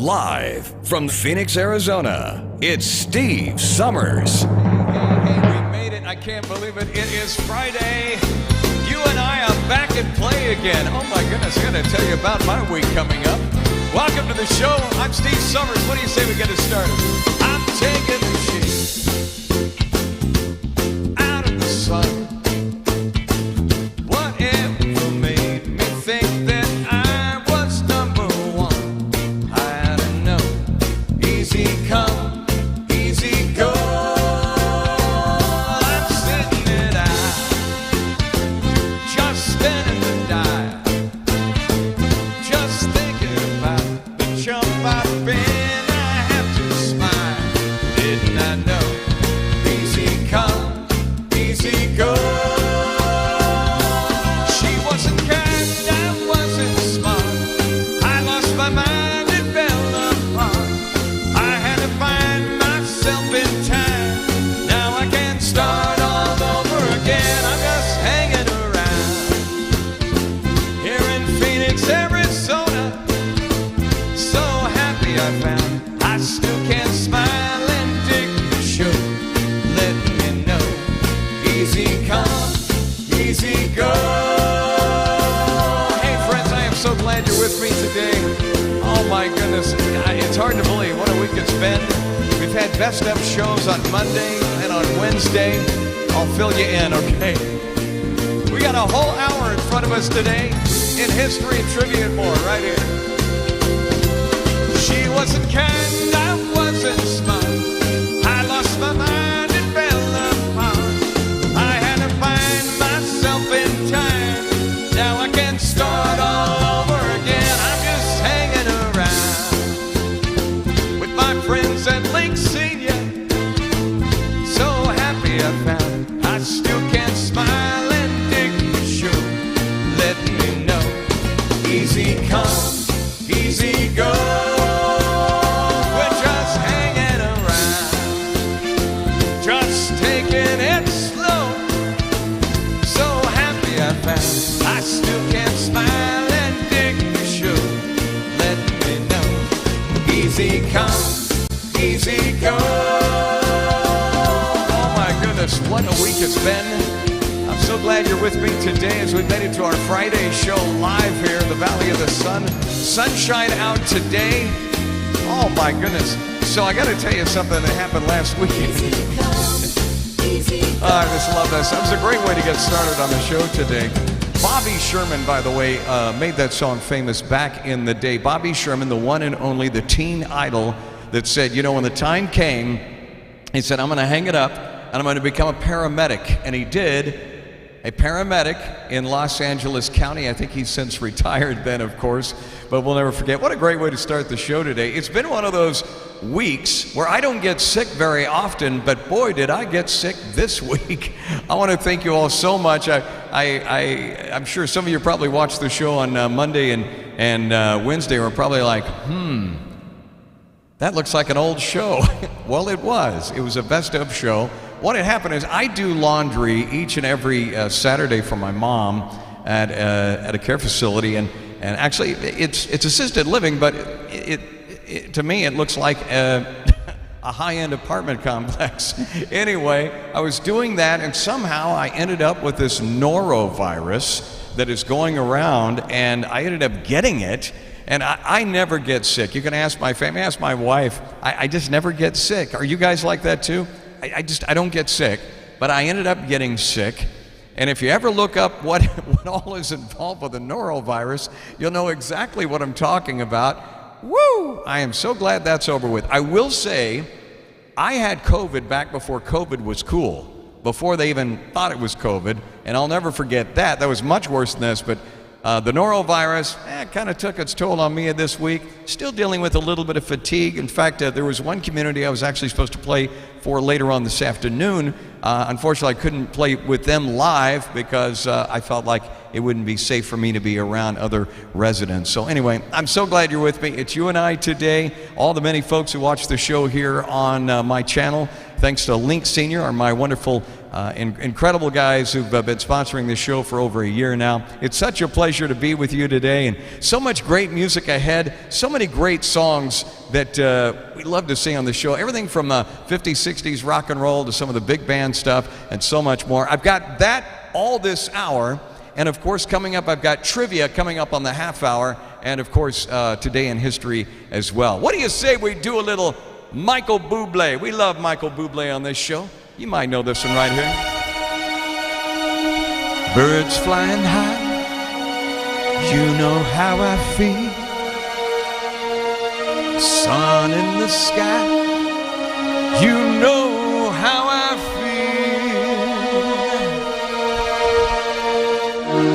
live from Phoenix, Arizona, it's Steve Summers. Hey, we made it. I can't believe it. It is Friday. You and I are back at play again. Oh my goodness, I gotta tell you about my week coming up. Welcome to the show. I'm Steve Summers. What do you say we get it started? I'm taking the shade out of the sun. Whatever made me think that I was number one? I don't know. Easy come, easy go. I'm sitting it out, just spinning the dial, just thinking about the jump I've been. I have to smile. Didn't I know? Easy come, easy go. She wasn't kind, I wasn't smart. I lost my mind, it fell apart. I had to find myself in time. Now I can start all over again. I'm just hanging around here in Phoenix, Arizona. So happy I found I still can smile and dig the show. Letting me know, easy come, easy go. Hey friends, I am so glad you're with me today. Oh my goodness, it's hard to believe what a week it's been. We've had best of shows on Monday and on Wednesday. I'll fill you in, okay? We got a whole hour in front of us today in history and trivia and more right here. She wasn't kind, I wasn't smart. I lost my mind, it fell apart. I had to find myself in time. Now I can start all over again. I'm just hanging around with my friends at Lake Senior. So happy I found I still can smile and dig the show. Letting me know, easy come, easy go. We're just hanging around, just taking it slow. So happy I found I still can smile and dig the show. Letting me know, easy come, easy go. Oh my goodness, what a week it's been. I'm so glad you're with me today as we made it to our Friday show live here in the Valley of the Sun. Sunshine out today. Oh my goodness. So I got to tell you something that happened last weekend. I just love this. That was a great way to get started on the show today. Bobby Sherman, by the way, made that song famous back in the day. Bobby Sherman, the one and only, the teen idol that said, you know, when the time came, he said, I'm going to hang it up and I'm going to become a paramedic. And he did. A paramedic in Los Angeles County. I think he's since retired then, of course, but we'll never forget. What a great way to start the show today. It's been one of those weeks where I don't get sick very often, but boy, did I get sick this week. I want to thank you all so much. I'm sure some of you probably watched the show on Monday and Wednesday were probably like, that looks like an old show. Well, it was. It was a best of show. What had happened is I do laundry each and every Saturday for my mom at a care facility, and actually it's assisted living, but it to me it looks like a high-end apartment complex. Anyway, I was doing that, and somehow I ended up with this norovirus that is going around, and I ended up getting it. And I never get sick. You can ask my family, ask my wife. I just never get sick. Are you guys like that too? I don't get sick, but I ended up getting sick. And if you ever look up what all is involved with the norovirus, you'll know exactly what I'm talking about. Woo! I am so glad that's over with. I will say, I had COVID back before COVID was cool, before they even thought it was COVID, and I'll never forget that. That was much worse than this, but the norovirus kind of took its toll on me this week. Still dealing with a little bit of fatigue. In fact, there was one community I was actually supposed to play for later on this afternoon. Unfortunately, I couldn't play with them live because I felt like it wouldn't be safe for me to be around other residents. So anyway, I'm so glad you're with me. It's you and I today. All the many folks who watch the show here on my channel. Thanks to Link Senior, my wonderful Incredible guys who've been sponsoring this show for over a year now. It's such a pleasure to be with you today, and so much great music ahead, so many great songs that we love to sing on the show. Everything from 50s, 60s rock and roll to some of the big band stuff and so much more. I've got that all this hour, and of course coming up I've got trivia coming up on the half hour, and of course Today in History as well. What do you say we do a little Michael Bublé? We love Michael Bublé on this show. You might know this one right here. Birds flying high, you know how I feel. Sun in the sky, you know how I feel.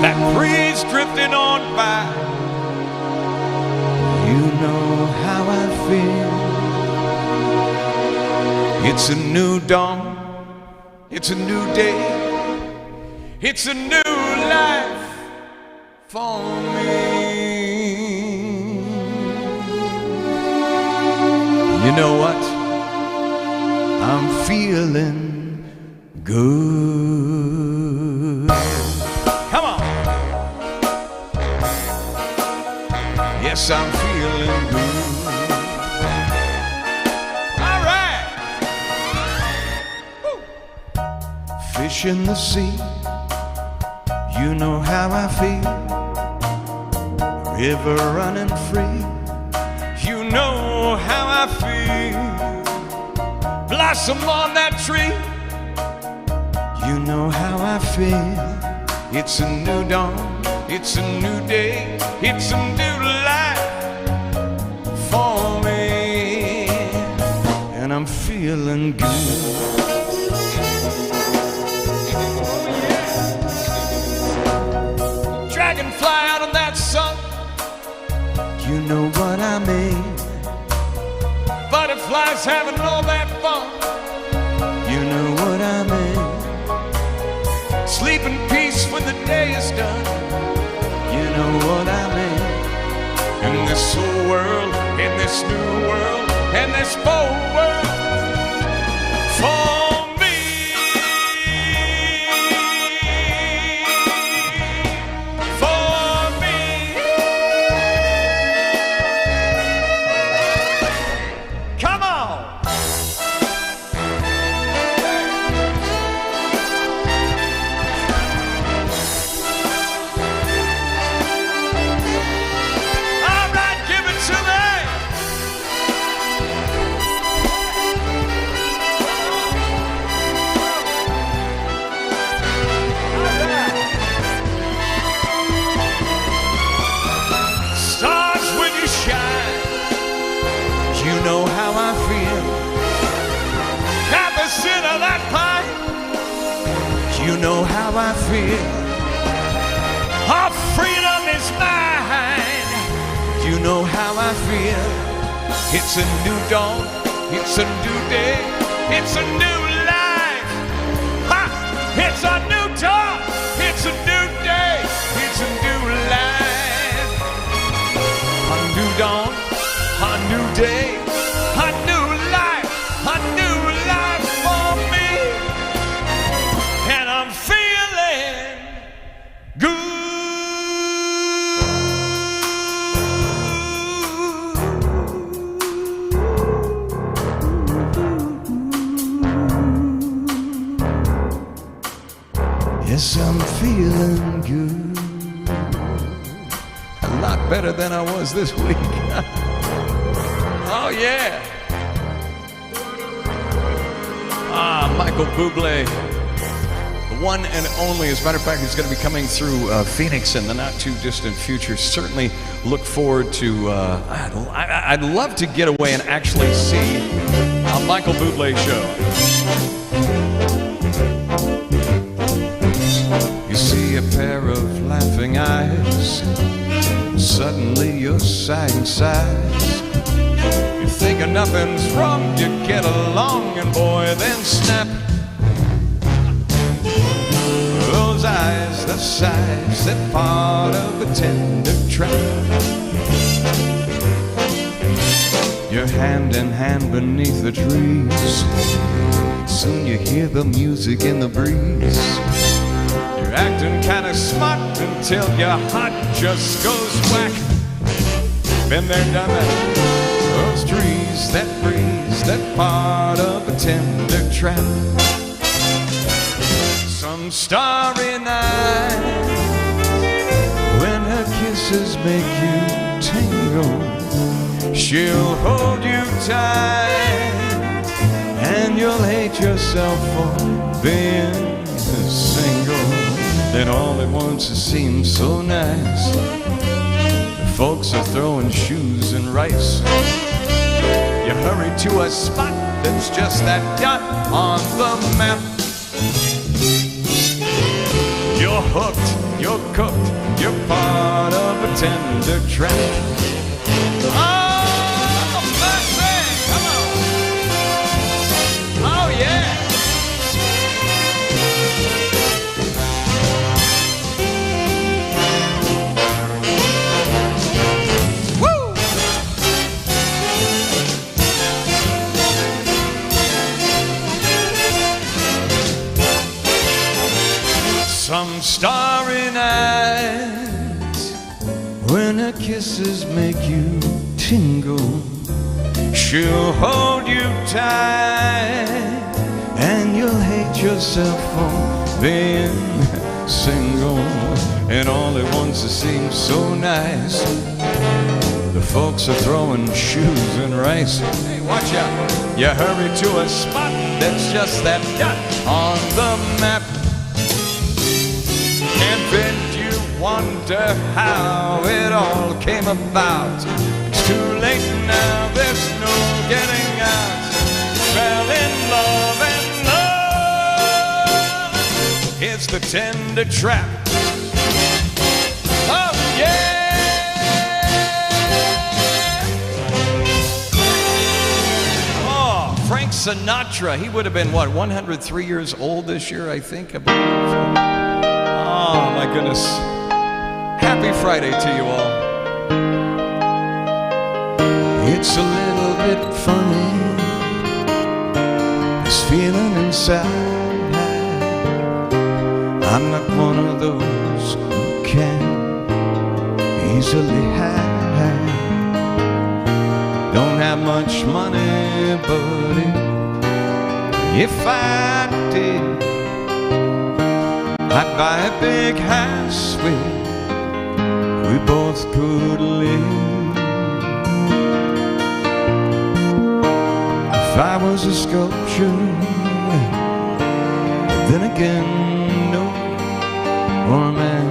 That breeze drifting on by, you know how I feel. It's a new dawn, it's a new day, it's a new life for me. You know what? I'm feeling good. Come on. Yes, I'm feeling good. Fish in the sea, you know how I feel. River running free, you know how I feel. Blossom on that tree, you know how I feel. It's a new dawn, it's a new day, it's a new life for me, and I'm feeling good. Dragonfly out in that sun, you know what I mean. Butterflies having all that fun, you know what I mean. Sleep in peace when the day is done, you know what I mean. In this whole world, in this new world, in this bold world, for you know how I feel. Our freedom is mine. You know how I feel. It's a new dawn, it's a new day, it's a new life. Ha! It's a new dawn, it's a new day, it's a new life. A new dawn, a new day, a new life, a new life for me. And I'm feeling good. Yes, I'm feeling good. A lot better than I was this week. Oh, yeah. Michael Bublé, the one and only. As a matter of fact, he's going to be coming through Phoenix in the not-too-distant future. Certainly look forward to... I'd love to get away and actually see a Michael Bublé show. You see a pair of laughing eyes, suddenly you're sighing sighs. You think nothing's wrong, you get along, and boy, then snap. Those eyes, the sighs, that part of a tender trap. You're hand in hand beneath the trees. Soon you hear the music in the breeze. You're acting kinda smart until your heart just goes whack. Been there, done that. Those trees, that breeze, that part of a tender trap. Some starry night when her kisses make you tingle, she'll hold you tight and you'll hate yourself for being single. Then all at once it seems so nice. The folks are throwing shoes and rice. You hurry to a spot that's just that dot on the map. You're hooked, you're cooked, you're part of a tender trap. Oh, mercy, come on. Oh, yeah. Woo! Some starry night when her kisses make you tingle, she'll hold you tight and you'll hate yourself for being single. And all at once it seems so nice. The folks are throwing shoes and rice. Hey, watch out. You hurry to a spot that's just that dot on the map. And then you wonder how it all came about. It's too late now, there's no getting out. Fell in love and love, it's the tender trap. Oh yeah! Oh, Frank Sinatra, he would have been what, 103 years old this year, I think, I believe. Oh my goodness. Happy Friday to you all. It's a little bit funny, this feeling inside. I'm not one of those who can easily hide. Don't have much money, but if I did, I'd buy a big house where we both could live. If I was a sculpture, then again, no. Or a man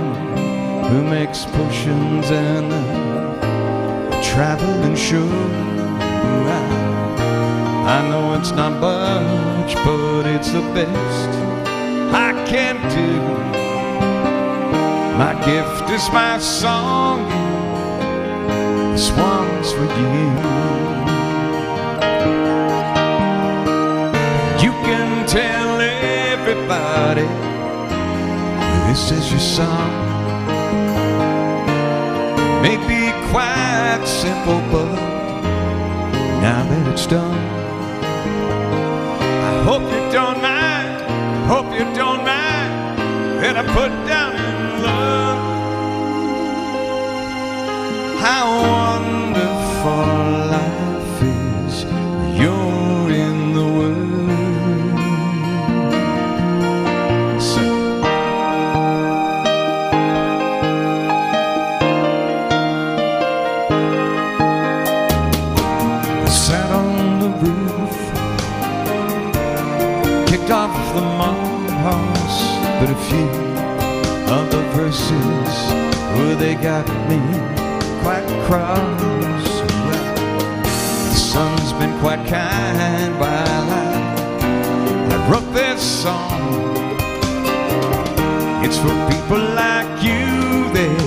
who makes potions and a traveling show. I know it's not much, but it's the best I can do. My gift is my song, this one's for you. You can tell everybody this is your song. Maybe quite simple, but now that it's done, I hope you don't mind, hope you don't mind that I put down in love. How wonderful life is, you're in the world. So, I sat on the roof, kicked off the mud horse, but a few of the verses, well, they got me quite cross. Well, the sun's been quite kind while I wrote this song. It's for people like you that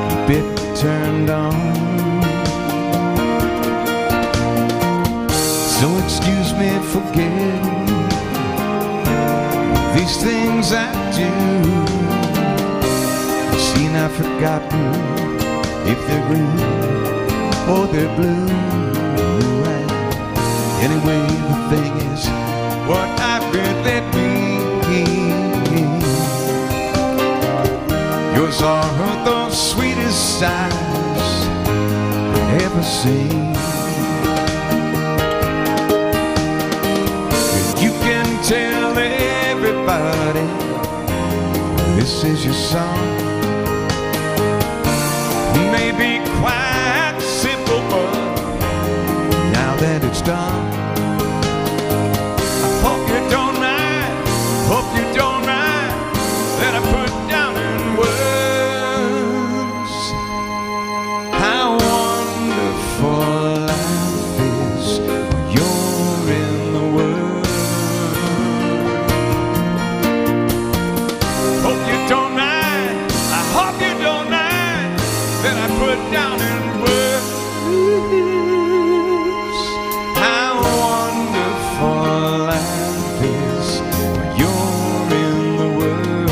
keep it turned on. So excuse me for getting these things I do. Seen I've forgotten if they're green or they're blue. Anyway, the thing is, what I really mean. Yours are the sweetest eyes I've ever seen. You can tell everybody this is your song. Maybe quite simple, but now that it's done, I hope you don't mind, hope you don't mind that I put down in words how wonderful life is when you're in the world. Hope you don't mind, I hope you don't mind that I put down in words how wonderful life is when you're in the world.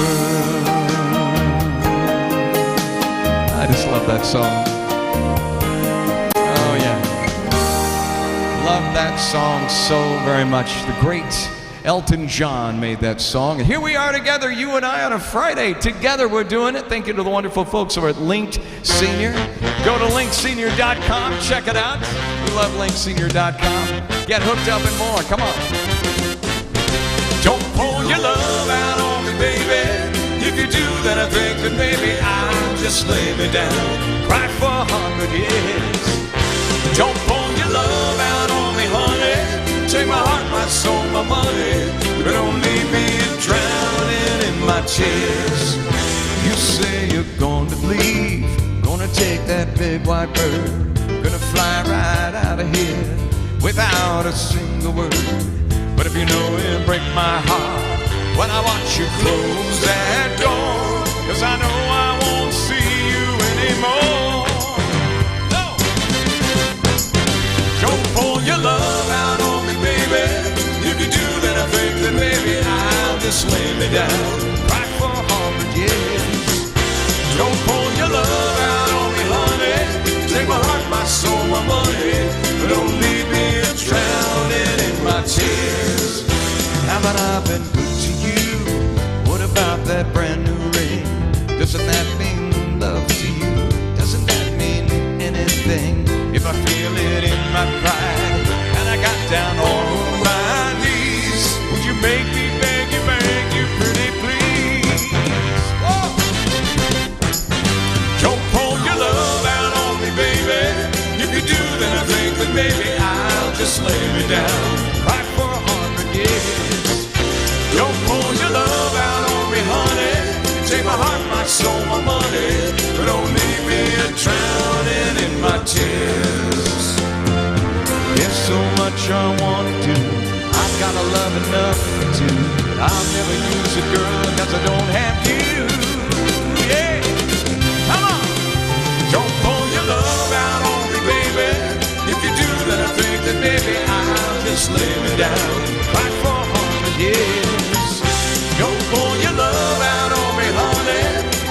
I just love that song. Oh yeah, love that song so very much. The great Elton John made that song. And here we are together, you and I, on a Friday. Together we're doing it. Thank you to the wonderful folks over at Linked Senior. Go to linksenior.com, check it out. We love linksenior.com. Get hooked up and more. Come on. Don't pull your love out on me, baby. If you do, then I think that maybe I'll just lay me down, cry for 100 years. Don't pull your love out on me, honey. Take my heart, my soul, my money, but don't leave me drowning in my tears. You say you're going to leave, gonna take that big white bird, gonna fly right out of here without a single word. But if you know it'll break my heart when I watch you close that door, 'cause I know I won't see you anymore. No! Don't pull your love out on me, baby. If you do, then I think that maybe I'll just lay me down, cry for 100 years. Don't pull your love out on me, honey. Take my heart, my soul, my money, but don't leave me drowning in my tears. Haven't I been good to you? What about that brand new ring? Doesn't that mean love to you? Doesn't that mean anything? If I feel it in my pride and I got down on my knees, would you make me beg you pretty please? Whoa! Don't pull your love out on me, baby. If you do, then I think that maybe I'll just lay me down, cry for 100 years. Don't pull your love out on me, honey. Take my heart, my soul, my money, but don't leave me drowning in my tears. There's so much I want to do, I've got a love enough to, but I'll never use it, girl, 'cause I don't have you. Yeah, come on. Don't pull your love out on me, baby. If you do, then I think that maybe I'll just lay me down, cry for 100 years. Don't pull your love out on me, honey.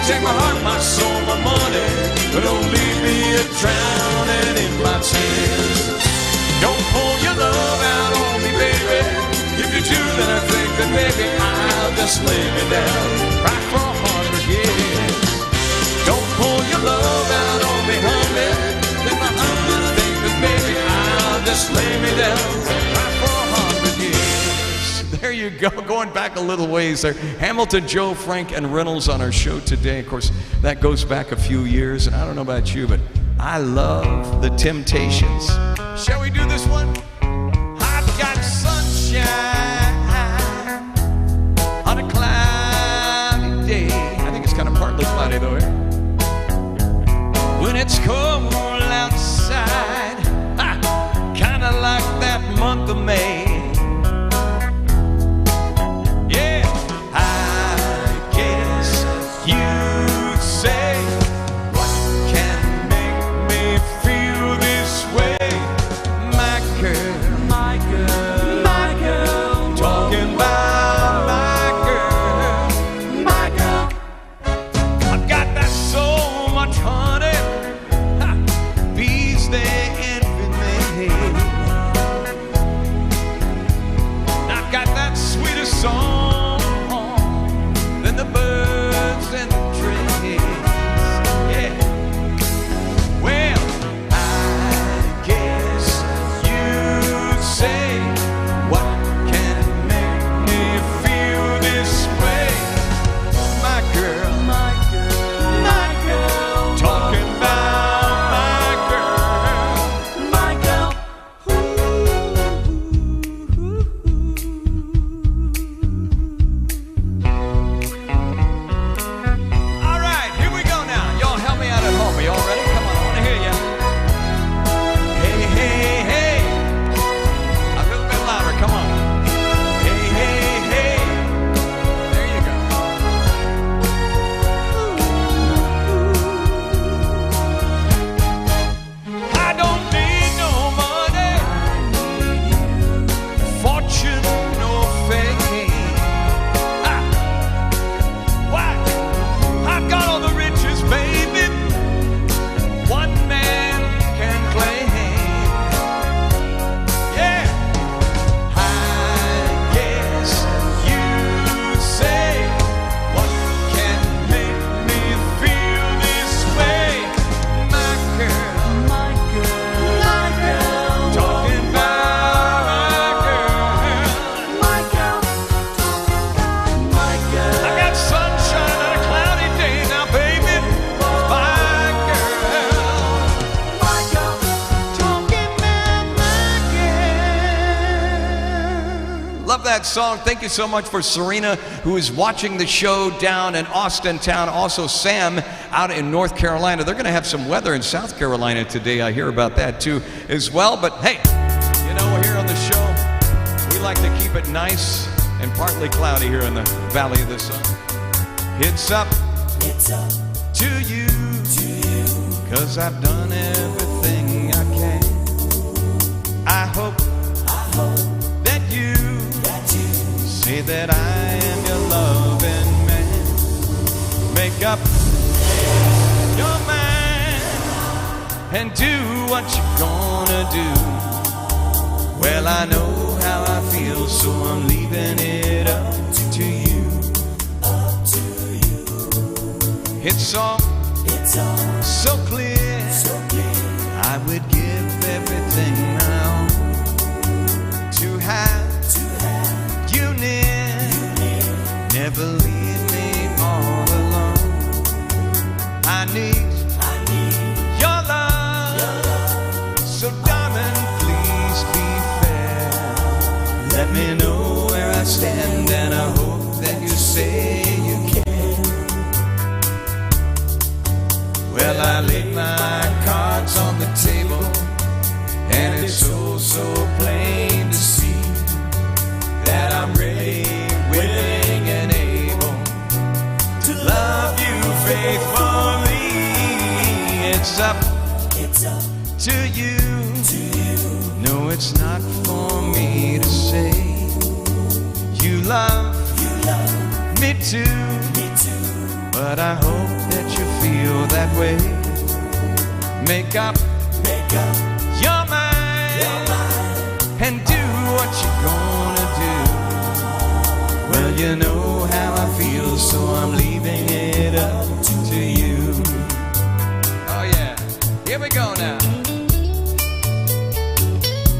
Take my heart, my soul, my money, but don't leave me drowning in my tears. Don't pull your love out on me, baby. If you do, then I think that maybe I'll just lay me down, cry for 100 years. Don't pull your love out on me, honey. Take my heart, I think that maybe I'll just lay me down, cry for 100 years. There you go, going back a little ways there. Hamilton, Joe, Frank, and Reynolds on our show today. Of course, that goes back a few years, and I don't know about you, but I love the Temptations. Shall we do this one? I've got sunshine on a cloudy day. I think it's kind of partly cloudy though here. When it's cold outside, kind of like that month of May. that song. Thank you so much for Serena, who is watching the show down in Austin town. Also, Sam out in North Carolina. They're going to have some weather in South Carolina today. I hear about that too as well. But hey, you know, we're here on the show. We like to keep it nice and partly cloudy here in the Valley of the Sun. It's up to you, 'cause I've done everything I can. I hope that you say that I am your loving man. Make up your mind and do what you're gonna do. Well, I know how I feel, so I'm leaving it up to you. It's all so clear. I would give everything I own to have you near. Never leave me all alone. I need your love. So darling, please be fair. Let me know where I stand, and I hope that you say you can. Well, I laid my cards on the table, and it's so plain to see that I'm ready, willing, and able to love you faithfully. It's up to you. No, it's not for me to say. You love me too, but I hope that you feel that way. Make up your mind and do what you're gonna do. Well, you know how I feel, so I'm leaving it up to you. Oh yeah, here we go now.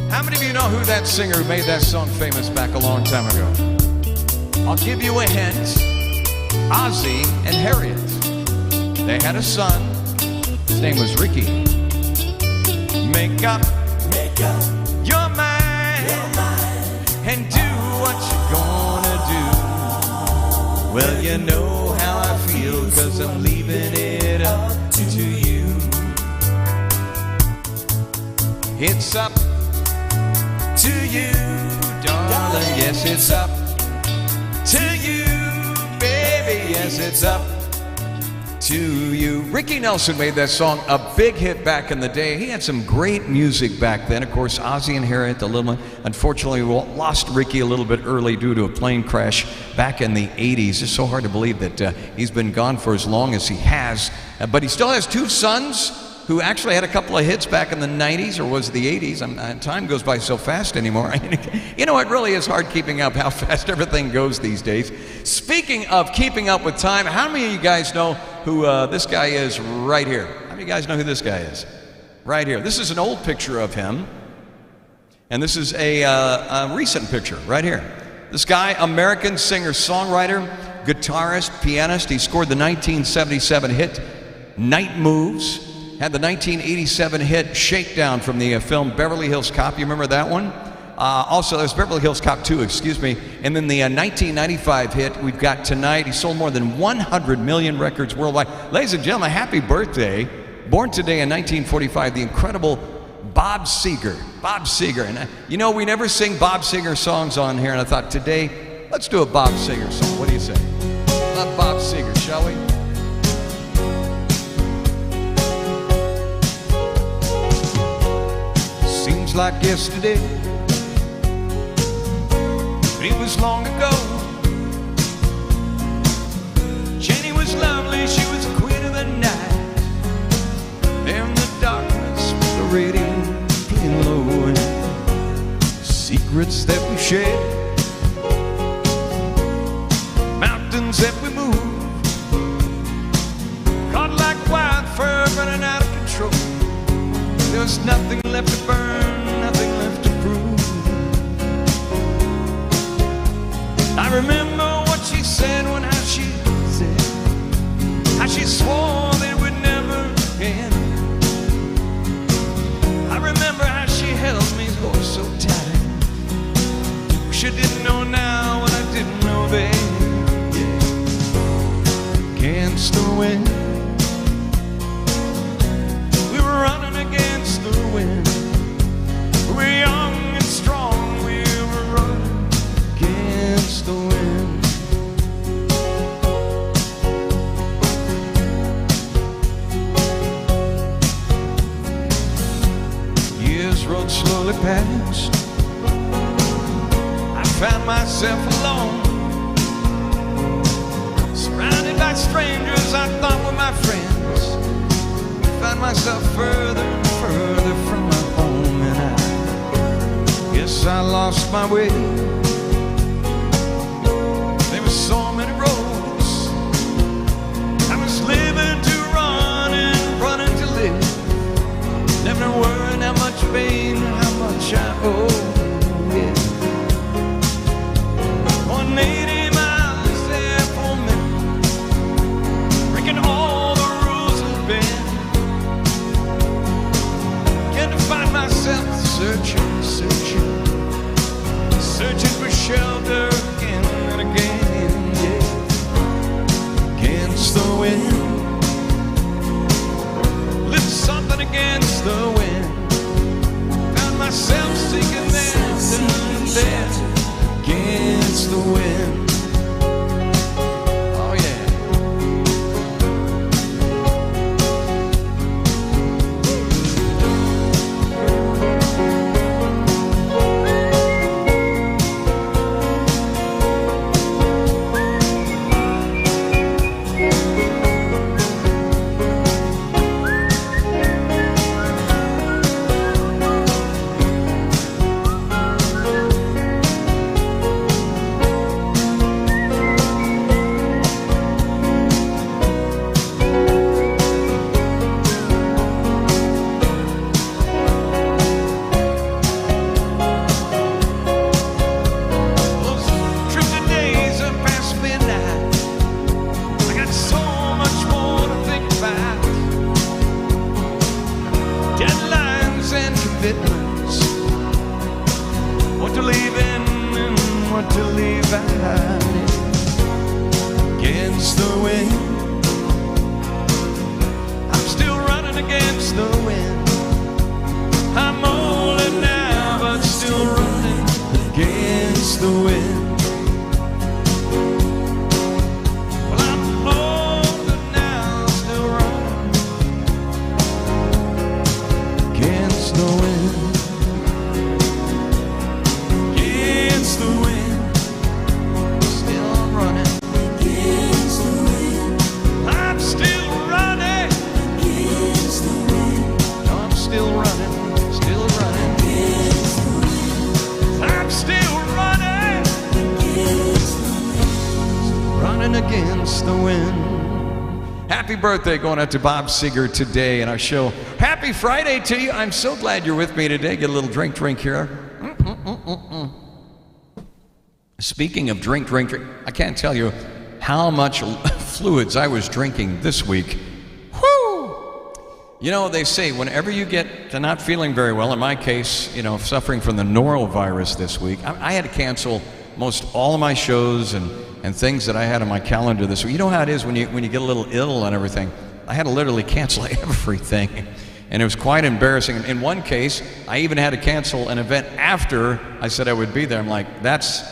How many of you know who that singer who made that song famous back a long time ago? I'll give you a hint. Ozzy and Harriet. They had a son. His name was Ricky. Make up your mind and do what you're gonna do. Well, you know how I feel, 'cause I'm leaving it up to you. It's up to you, darling. Yes, it's up to you, baby. Yes, it's up to you. Ricky Nelson made that song a big hit back in the day. He had some great music back then. Of course, Ozzy and Harriet, unfortunately, lost Ricky a little bit early due to a plane crash back in the 80s. It's so hard to believe that he's been gone for as long as he has. But he still has two sons who actually had a couple of hits back in the 90s, or was it the 80s? Time goes by so fast anymore. You know, it really is hard keeping up how fast everything goes these days. Speaking of keeping up with time, how many of you guys know who this guy is right here? How many of you guys know who this guy is? Right here. This is an old picture of him, and this is a recent picture right here. This guy, American singer, songwriter, guitarist, pianist. He scored the 1977 hit Night Moves. Had the 1987 hit Shakedown from the film Beverly Hills Cop. You remember that one? Also, there's Beverly Hills Cop 2, excuse me. And then the 1995 hit we've got Tonight. He sold more than 100 million records worldwide. Ladies and gentlemen, happy birthday. Born today in 1945, the incredible Bob Seger. Bob Seger. And you know, we never sing Bob Seger songs on here, and I thought today, let's do a Bob Seger song. What do you say? Love Bob Seger, shall we? Seems like yesterday, but it was long ago. Jenny was lovely, she was the queen of the night. In the darkness, the radio playing low, and secrets that we shared, mountains that we moved, caught like wildfire running out of control. There was nothing left to burn, nothing left to prove. I remember what she said, how she swore that it would never end. I remember how she held me, oh, so tight. wish I didn't know now what I didn't know then. Yeah. Against the wind, we were running against the wind. We were young and strong, we were running against the wind. Years rode slowly past. I found myself alone, surrounded by strangers I thought were my friends. Found myself further and further from my home, and I guess I lost my way. There were so many roads. I was living to run and running to live, never worrying how much pain, how much I owe. Yeah. 180 miles there for me, breaking all the rules of bend. Can't find myself searching, searching for shelter again and again. Yeah. Against the wind, lift something against the wind. Found myself seeking there and there. Against the wind. Oh yeah. What to leave in and what to leave behind. Against the wind, I'm still running against the wind. I'm older now, but still running against the wind. Well, I'm older now, still running against the wind. Against the wind. Happy birthday going out to Bob Seger today in our show. Happy Friday to you. I'm so glad you're with me today. Get a little drink here. Speaking of drink, I can't tell you how much fluids I was drinking this week. Whoo! You know, they say whenever you get to not feeling very well, in my case, you know, suffering from the norovirus this week, I had to cancel most all of my shows and things that I had on my calendar this week. You know how it is when you get a little ill and everything. I had to literally cancel everything, and it was quite embarrassing. In one case, I even had to cancel an event after I said I would be there. I'm like, that's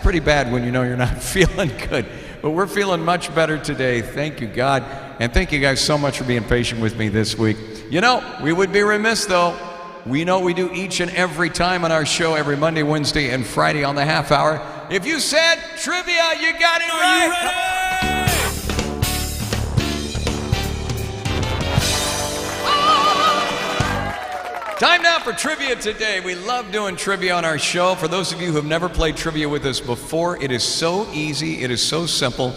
pretty bad when you know you're not feeling good. But we're feeling much better today. Thank you, God, and thank you guys so much for being patient with me this week. You know, we would be remiss though. We know we do each and every time on our show, every Monday, Wednesday, and Friday on the half hour. If you said trivia, you got it right. Time now for trivia today. We love doing trivia on our show. For those of you who have never played trivia with us before, it is so easy. It is so simple.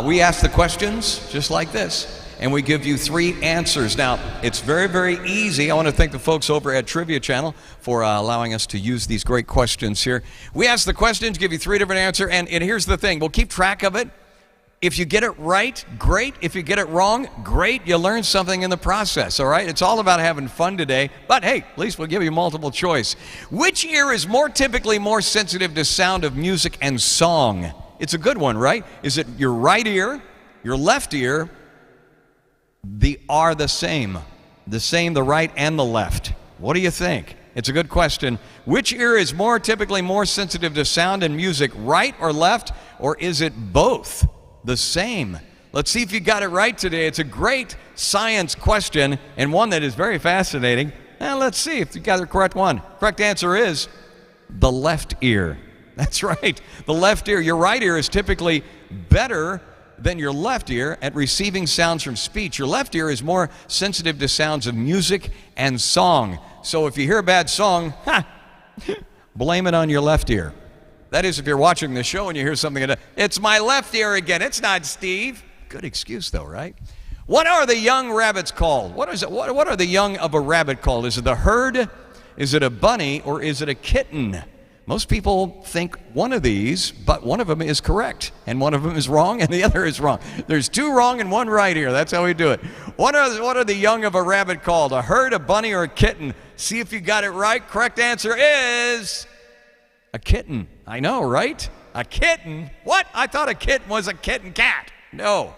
We ask the questions just like this, and we give you 3 answers. Now, it's very, very easy. I want to thank the folks over at Trivia Channel for allowing us to use these great questions here. We ask the questions, give you 3 different answers, and here's the thing. We'll keep track of it. If you get it right, great. If you get it wrong, great. You learn something in the process, all right? It's all about having fun today. But hey, at least we'll give you multiple choice. Which ear is typically more sensitive to sound of music and song? It's a good one, right? Is it your right ear, your left ear? They are the same. The right and the left. What do you think? It's a good question. Which ear is typically more sensitive to sound and music, right or left? Or is it both? The same. Let's see if you got it right today. It's a great science question and one that is very fascinating. Now let's see if you got the correct one. Correct answer is the left ear. That's right. The left ear. Your right ear is typically better than your left ear at receiving sounds from speech. Your left ear is more sensitive to sounds of music and song. So if you hear a bad song, blame it on your left ear. That is, if you're watching the show and you hear something, it's my left ear again. It's not Steve. Good excuse, though, right? What are the young rabbits called? What are the young of a rabbit called? Is it the herd? Is it a bunny? Or is it a kitten? Most people think one of these, but one of them is correct, and one of them is wrong, and the other is wrong. There's two wrong and one right here. That's how we do it. What are the young of a rabbit called? A herd, a bunny, or a kitten? See if you got it right. Correct answer is a kitten. I know, right? A kitten? What? I thought a kitten was a kitten cat. No.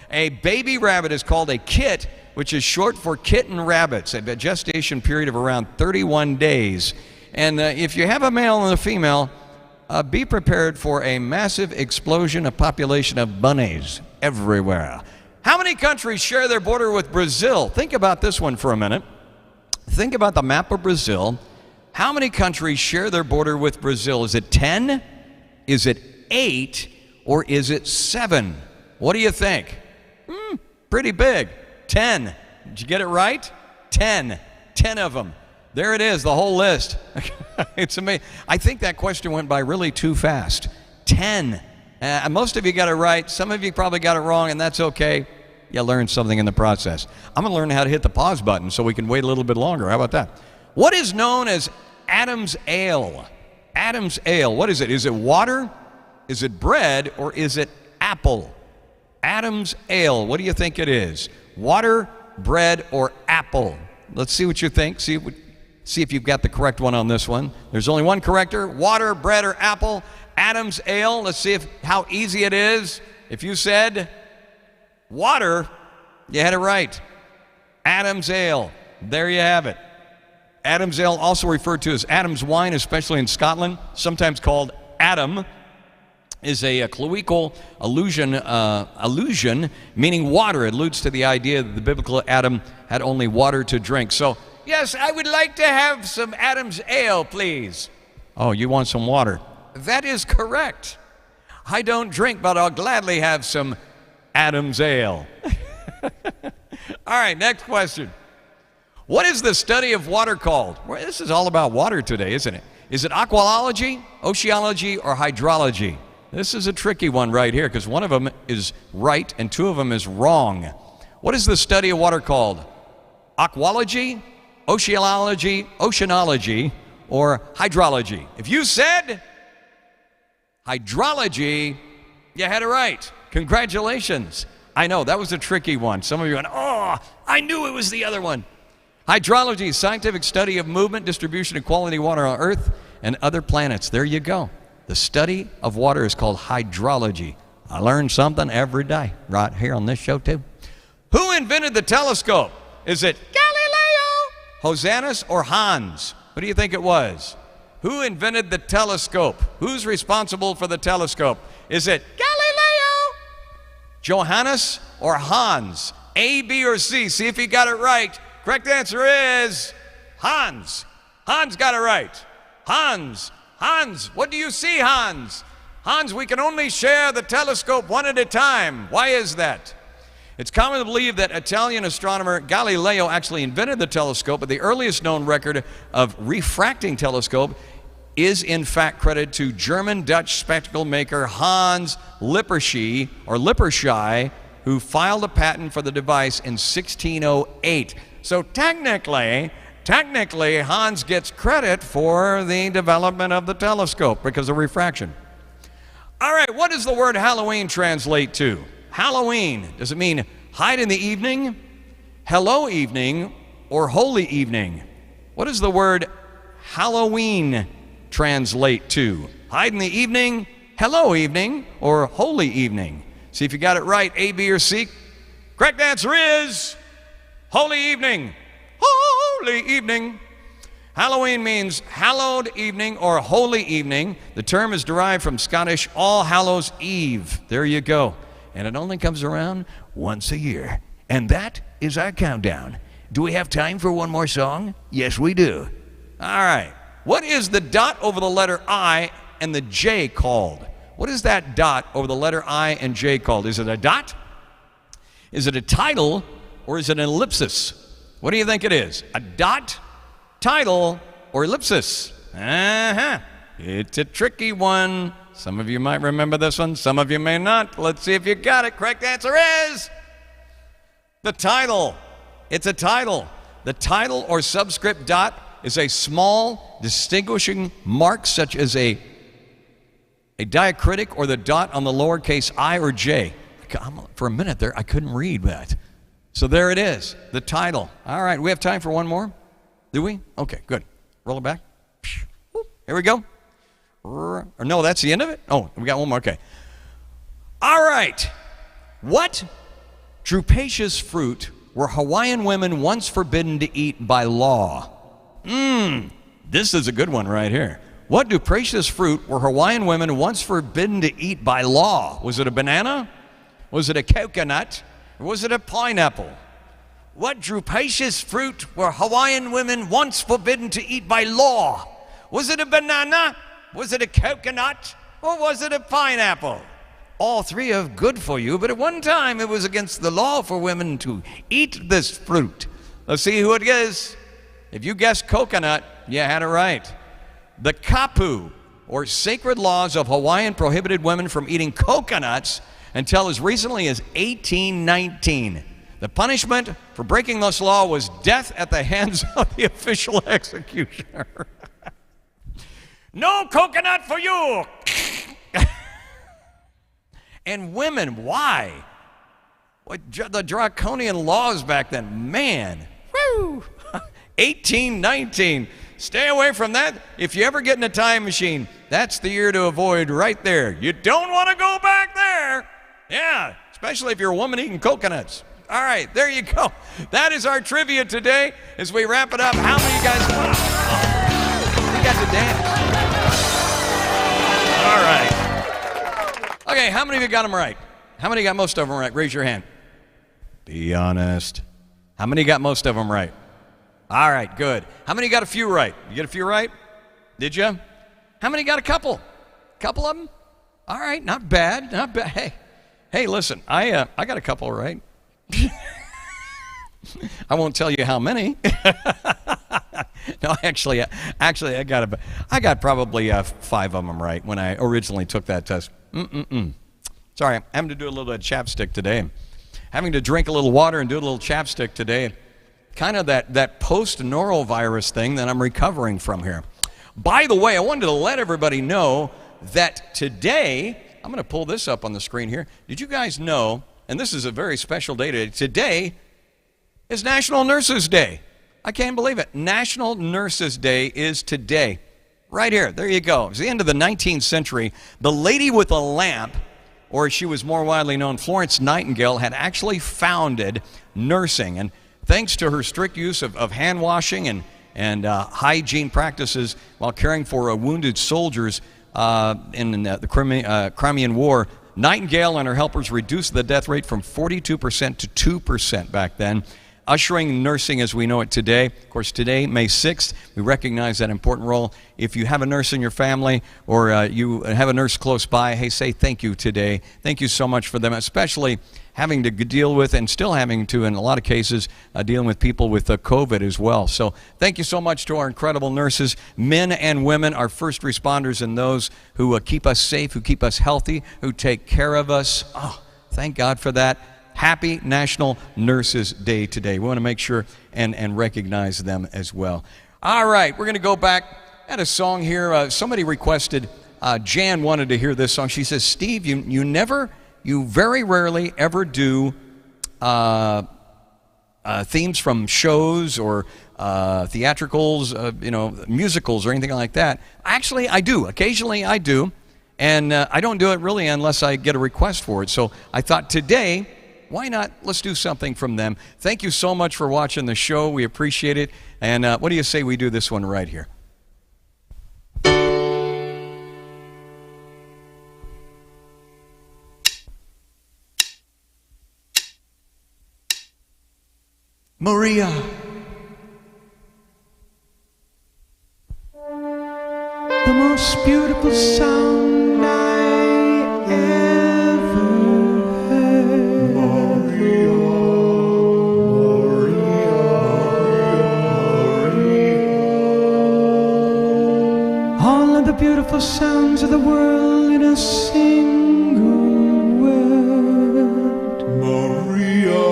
A baby rabbit is called a kit, which is short for kitten rabbits, a gestation period of around 31 days. And if you have a male and a female, be prepared for a massive explosion of population of bunnies everywhere. How many countries share their border with Brazil? Think about this one for a minute. Think about the map of Brazil. How many countries share their border with Brazil? Is it 10? Is it 8? Or is it 7? What do you think? Pretty big. 10. Did you get it right? 10. 10 of them. There it is, the whole list. It's amazing. I think that question went by really too fast. 10. Most of you got it right. Some of you probably got it wrong, and that's okay. You learned something in the process. I'm going to learn how to hit the pause button so we can wait a little bit longer. How about that? What is known as Adam's ale? Adam's ale. What is it? Is it water? Is it bread? Or is it apple? Adam's ale. What do you think it is? Water, bread, or apple? Let's see what you think. See if you've got the correct one on this one. There's only one corrector. Water, bread, or apple. Adam's ale. Let's see how easy it is. If you said water, you had it right. Adam's ale. There you have it. Adam's ale, also referred to as Adam's wine, especially in Scotland, sometimes called Adam, is a colloquial allusion meaning water. It alludes to the idea that the biblical Adam had only water to drink. So, yes, I would like to have some Adam's ale, please. Oh, you want some water? That is correct. I don't drink, but I'll gladly have some Adam's ale. All right, next question. What is the study of water called? Well, this is all about water today, isn't it? Is it aqualology, oceanology, or hydrology? This is a tricky one right here because one of them is right and two of them is wrong. What is the study of water called? Aqualogy, oceanology, or hydrology? If you said hydrology, you had it right. Congratulations. I know, that was a tricky one. Some of you went, oh, I knew it was the other one. Hydrology is scientific study of movement, distribution, and quality of water on Earth and other planets. There you go. The study of water is called hydrology. I learn something every day right here on this show, too. Who invented the telescope? Is it Galileo, Hosannas, or Hans? What do you think it was? Who invented the telescope? Who's responsible for the telescope? Is it Galileo, Johannes, or Hans? A, B, or C? See if you got it right. Correct answer is Hans. Hans got it right. Hans, what do you see, Hans? Hans, we can only share the telescope one at a time. Why is that? It's commonly believed that Italian astronomer Galileo actually invented the telescope, but the earliest known record of refracting telescope is in fact credited to German-Dutch spectacle maker Hans Lippershey, who filed a patent for the device in 1608. So technically, Hans gets credit for the development of the telescope because of refraction. All right, what does the word Halloween translate to? Halloween, does it mean hide in the evening, hello evening, or holy evening? What does the word Halloween translate to? Hide in the evening, hello evening, or holy evening? See if you got it right, A, B, or C. Correct answer is holy evening. Holy evening. Halloween means hallowed evening or holy evening. The term is derived from Scottish All Hallows Eve. There you go. And it only comes around once a year. And that is our countdown. Do we have time for one more song? Yes, we do. All right. What is the dot over the letter I and the J called? What is that dot over the letter I and J called? Is it a dot? Is it a title? Or is it an ellipsis? What do you think it is? A dot, title, or ellipsis? It's a tricky one. Some of you might remember this one. Some of you may not. Let's see if you got it. Correct answer is the title. It's a title. The title or subscript dot is a small distinguishing mark such as a diacritic or the dot on the lowercase I or J. For a minute there, I couldn't read that. So there it is, the title. All right, we have time for one more? Do we? Okay, good. Roll it back. Here we go. Or no, that's the end of it? Oh, we got one more, okay. All right. What drupaceous fruit were Hawaiian women once forbidden to eat by law? This is a good one right here. What drupaceous fruit were Hawaiian women once forbidden to eat by law? Was it a banana? Was it a coconut? Or was it a pineapple? What drupaceous fruit were Hawaiian women once forbidden to eat by law? Was it a banana? Was it a coconut? Or was it a pineapple? All three are good for you, but at one time it was against the law for women to eat this fruit. Let's see who it is. If you guessed coconut, you had it right. The kapu, or sacred laws of Hawaiian, prohibited women from eating coconuts until as recently as 1819. The punishment for breaking this law was death at the hands of the official executioner. No coconut for you! And women, why? What, the draconian laws back then, man. Woo! 1819. Stay away from that. If you ever get in a time machine, that's the year to avoid right there. You don't want to go back there. Yeah, especially if you're a woman eating coconuts. All right, there you go. That is our trivia today. As we wrap it up, how many of you guys you got to dance? All right. Okay, how many of you got them right? How many got most of them right? Raise your hand. Be honest. How many got most of them right? All right, good. How many got a few right? You get a few right? Did you? How many got a couple? Couple of them? All right, not bad, not bad. Hey, listen, I got a couple right. I won't tell you how many. No, actually, I got probably 5 of them right when I originally took that test. Sorry, I'm having to do a little bit of chapstick today. Having to drink a little water and do a little chapstick today. Kind of that post-norovirus thing that I'm recovering from here. By the way, I wanted to let everybody know that today, I'm going to pull this up on the screen here. Did you guys know, and this is a very special day today, today is National Nurses Day. I can't believe it. National Nurses Day is today. Right here. There you go. It's the end of the 19th century. The lady with a lamp, or as she was more widely known, Florence Nightingale, had actually founded nursing. And thanks to her strict use of hand washing and hygiene practices while caring for wounded soldiers in the Crimean War, Nightingale and her helpers reduced the death rate from 42% to 2% back then, ushering nursing as we know it today. Of course, today, May 6th, we recognize that important role. If you have a nurse in your family or you have a nurse close by, hey, say thank you today. Thank you so much for them, especially having to deal with and still having to, in a lot of cases, dealing with people with COVID as well. So thank you so much to our incredible nurses, men and women, our first responders, and those who keep us safe, who keep us healthy, who take care of us. Oh, thank God for that. Happy National Nurses Day today. We want to make sure and recognize them as well. All right, we're going to go back at a song here. Somebody requested Jan wanted to hear this song. She says, Steve, you very rarely ever do themes from shows or theatricals, musicals or anything like that. Actually, I do. Occasionally I do. And I don't do it really unless I get a request for it. So I thought today, why not? Let's do something from them. Thank you so much for watching the show. We appreciate it. And what do you say we do this one right here? Maria. The most beautiful sound I ever heard. Maria, Maria. All of the beautiful sounds of the world in a single word. Maria.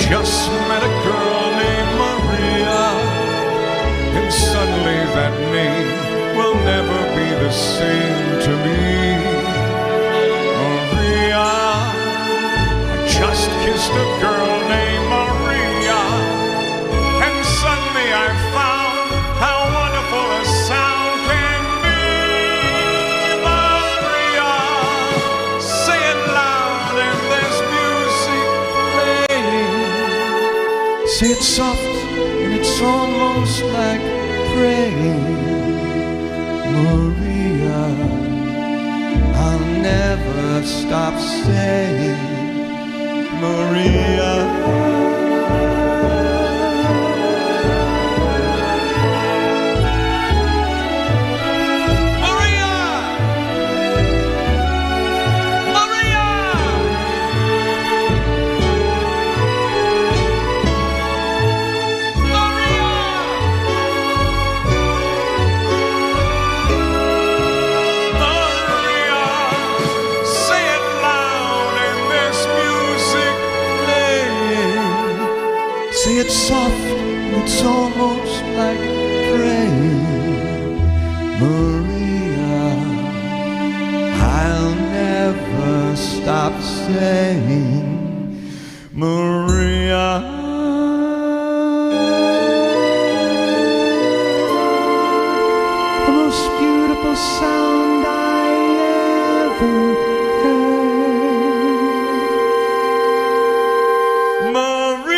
Just met a girl named Maria, and suddenly that name will never be the same to me. Maria, I just kissed a girl named Maria, and suddenly I found how wonderful a sound can be. Maria, say it loud and there's music playing. Say it soft, and it's almost like praying. Maria, I'll never stop saying Maria. Say it soft, it's almost like praying. Maria, I'll never stop saying Maria. The most beautiful sound I ever heard. Maria.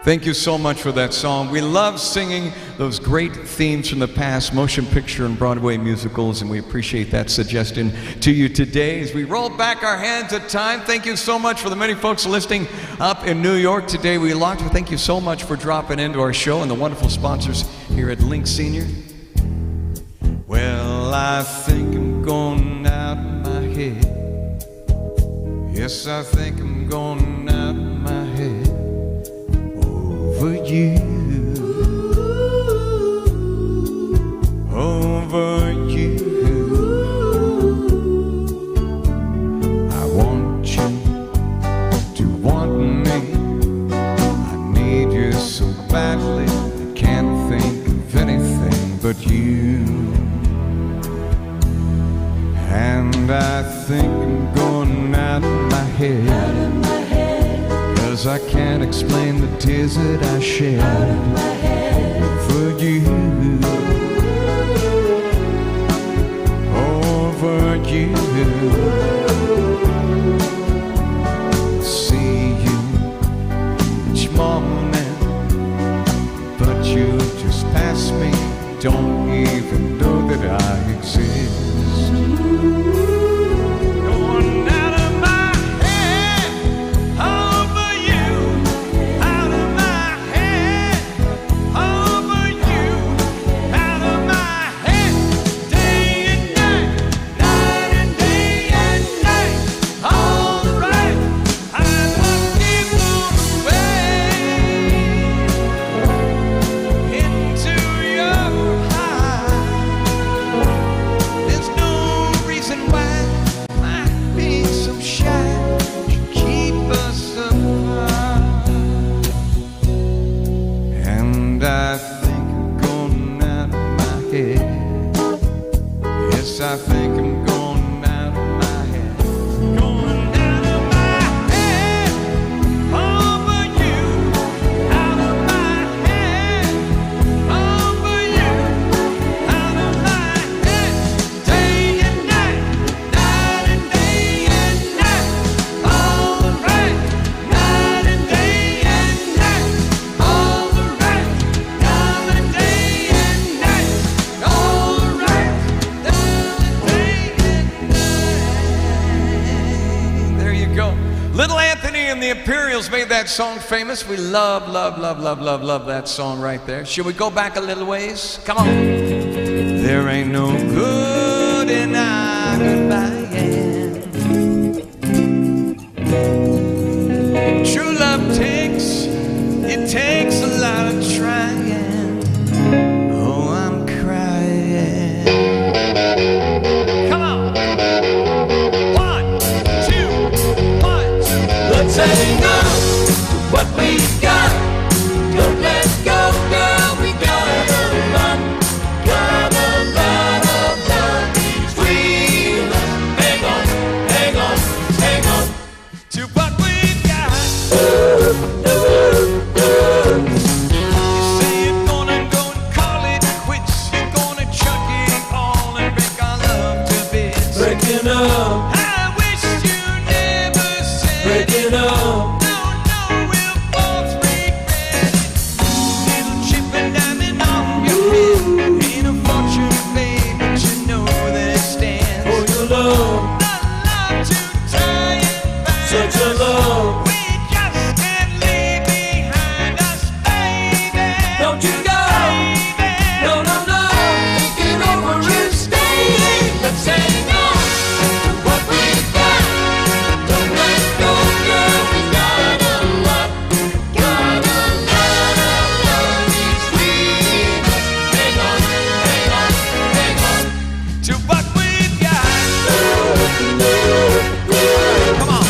Thank you so much for that song. We love singing those great themes from the past, motion picture and Broadway musicals, and we appreciate that suggestion to you today. As we roll back our hands at time, thank you so much for the many folks listening up in New York today. We love to thank you so much for dropping into our show and the wonderful sponsors here at Link Senior. Well, I think I'm going out of my head. Yes, I think I'm going out of my head. Over you, over you. I want you to want me. I need you so badly. I can't think of anything but you. And I think I'm going out of my head. 'Cause I can't explain the tears that I shed for you, over you. See you each morning, but you just pass me, don't even know that I exist. Little Anthony and the Imperials made that song famous. We love that song right there. Should we go back a little ways? Come on. There ain't no good in our goodbye. True love takes a lot of trying. Oh, I'm crying. Come on. 1, 2, 1, 2. Let's hang on to what we got. Don't let go, girl. We got a lot of love between us. Hang on, hang on, hang on To what we got. You say you're gonna go and call it quits. You're gonna chuck it all and break our love to bits. breaking up, I wish you never said breaking up. No, we'll both regret it. Little chip and diamond on your head. Ain't a fortune, babe, but you know that it stands. Oh, your love, The love to tie and bind such a us. love. We just can't leave behind us, baby. Don't you go, no, no, no. Thinking over and staying. Let's hang on to what we got. Don't let go, girl. We got a lot of love between us. Hang on, hang on, hang on. To what we've got. Come on.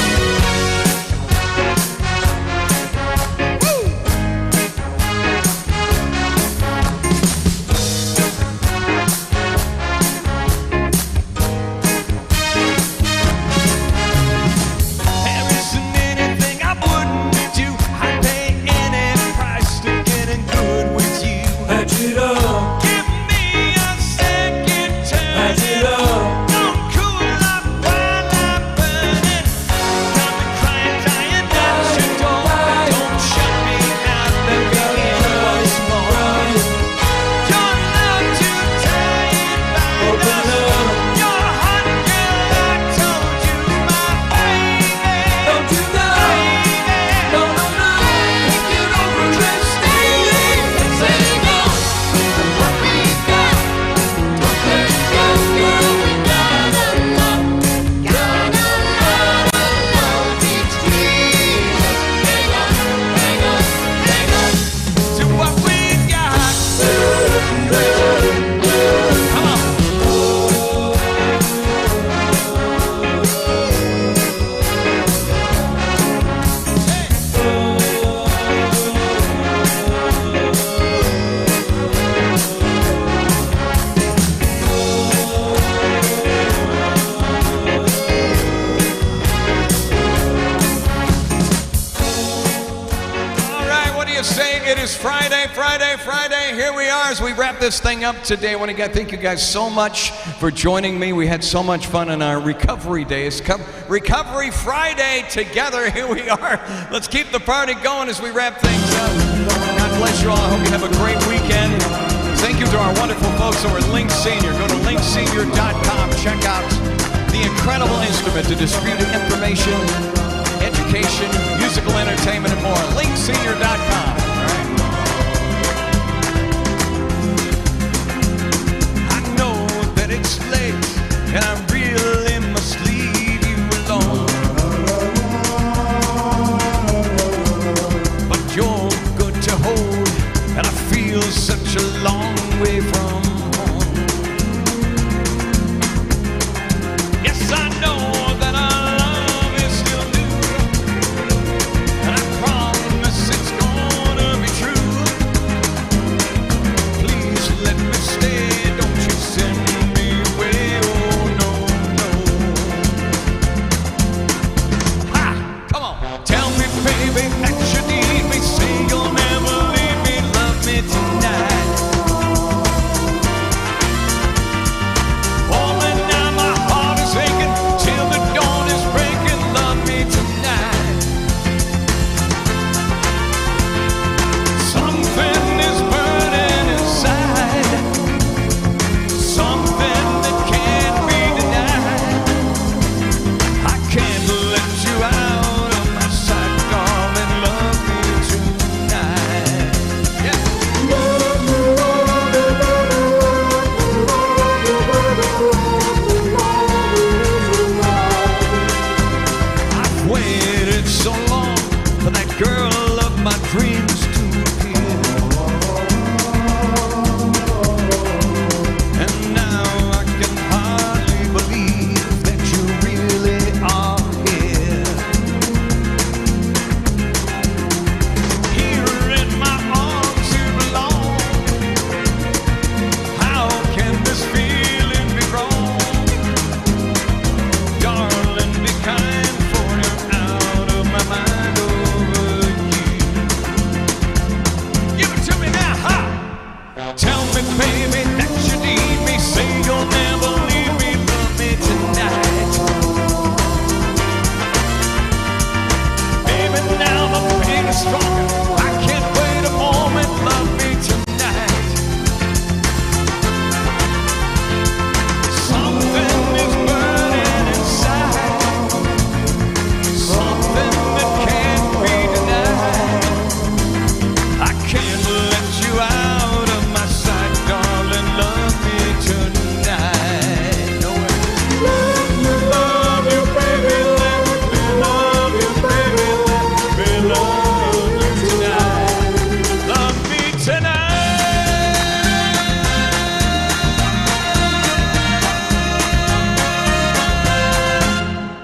There isn't anything I wouldn't do. I'd pay any price to getting good with you. Patch it up, Give me a second patch it turn. up. Don't cool up while I'm burning. Got me crying, dying at your door. Don't shut me out, let me in once more. Your love to tie and bind Open us. up. Your heart, girl, I told you, my baby. Don't you go, no, no, no. Thinking over and staying. Let's hang on to what we got. Don't let go, girl. We got a lot of love between us. Hang on, hang on, hang on. To what we got. Come on. All right, what do you say? It is Friday. Here we are as we wrap this thing up today. I want to thank you guys so much for joining me. We had so much fun on our recovery days. Recovery Friday together. Here we are. Let's keep the party going as we wrap things up. God bless you all. I hope you have a great weekend. Thank you to our wonderful folks over at Link Senior. Go to linksenior.com. Check out the incredible instrument to distribute information, education, musical entertainment, and more. linksenior.com. All right. I know that it's late, and I really must leave you alone. But you're good to hold, and I feel such a long way from home. Yes, I know that our love is still new, and I promise it's gonna be true. Please let me stay, don't you send me away, oh no.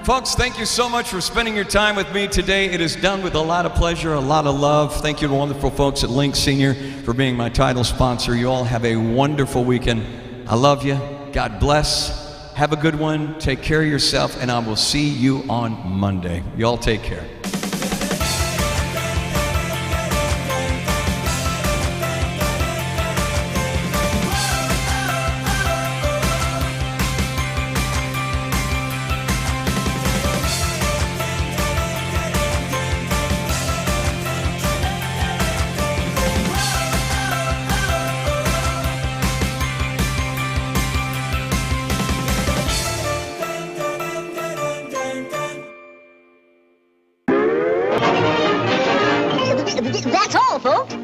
Folks, thank you so much for spending your time with me today. It is done with a lot of pleasure, a lot of love. Thank you to wonderful folks at Link Senior for being my title sponsor. You all have a wonderful weekend. I love you. God bless. Have a good one. Take care of yourself, and I will see you on Monday. You all take care. That's all, folks.